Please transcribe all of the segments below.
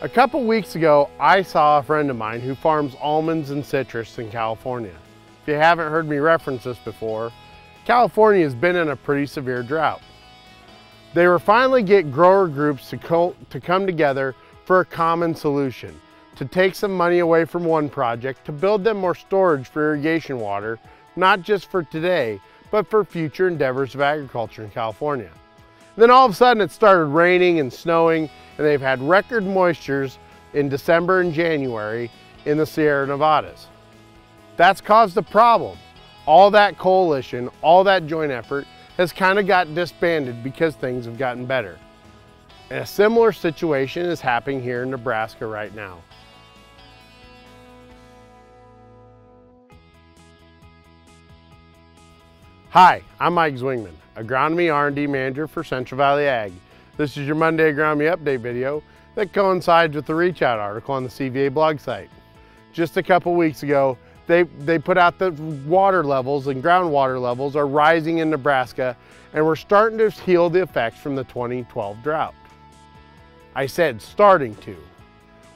A couple weeks ago, I saw a friend of mine who farms almonds and citrus in California. If you haven't heard me reference this before, California has been in a pretty severe drought. They were finally get grower groups to come together for a common solution, to take some money away from one project to build them more storage for irrigation water, not just for today, but for future endeavors of agriculture in California. Then all of a sudden it started raining and snowing, and they've had record moistures in December and January in the Sierra Nevadas. That's caused a problem. All that coalition, all that joint effort has kind of got disbanded because things have gotten better. And a similar situation is happening here in Nebraska right now. Hi, I'm Mike Zwingman, Agronomy R&D Manager for Central Valley Ag. This is your Monday Agronomy Update video that coincides with the ReachOut article on the CVA blog site. Just a couple weeks ago, they put out the water levels and groundwater levels are rising in Nebraska, and we're starting to heal the effects from the 2012 drought. I said starting to.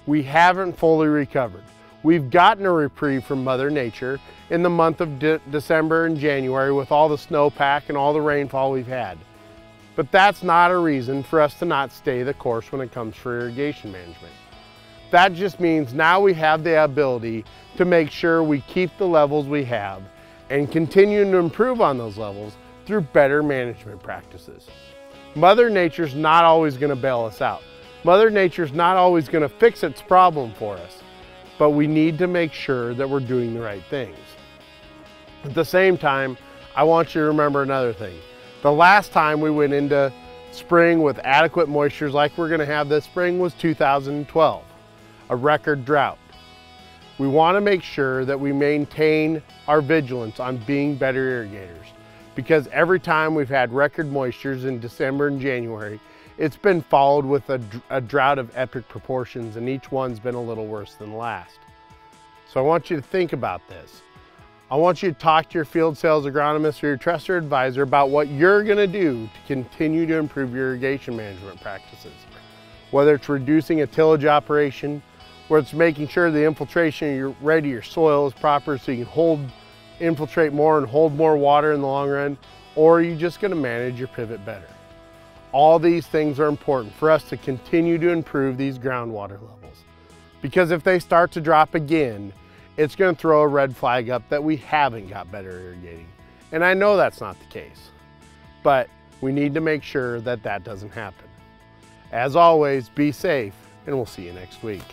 We haven't fully recovered. We've gotten a reprieve from Mother Nature in the month of December and January with all the snowpack and all the rainfall we've had. But that's not a reason for us to not stay the course when it comes for irrigation management. That just means now we have the ability to make sure we keep the levels we have and continue to improve on those levels through better management practices. Mother Nature's not always going to bail us out. Mother Nature's not always going to fix its problem for us, but we need to make sure that we're doing the right things. At the same time, I want you to remember another thing. The last time we went into spring with adequate moistures like we're going to have this spring was 2012, a record drought. We want to make sure that we maintain our vigilance on being better irrigators, because every time we've had record moistures in December and January, it's been followed with a drought of epic proportions, and each one's been a little worse than the last. So I want you to think about this. I want you to talk to your field sales agronomist or your trusted advisor about what you're going to do to continue to improve your irrigation management practices. Whether it's reducing a tillage operation, where it's making sure the infiltration rate of your soil is proper so you can infiltrate more and hold more water in the long run, or are you just going to manage your pivot better? All these things are important for us to continue to improve these groundwater levels, because if they start to drop again, it's going to throw a red flag up that we haven't got better irrigating. And I know that's not the case, but we need to make sure that that doesn't happen. As always, be safe, and we'll see you next week.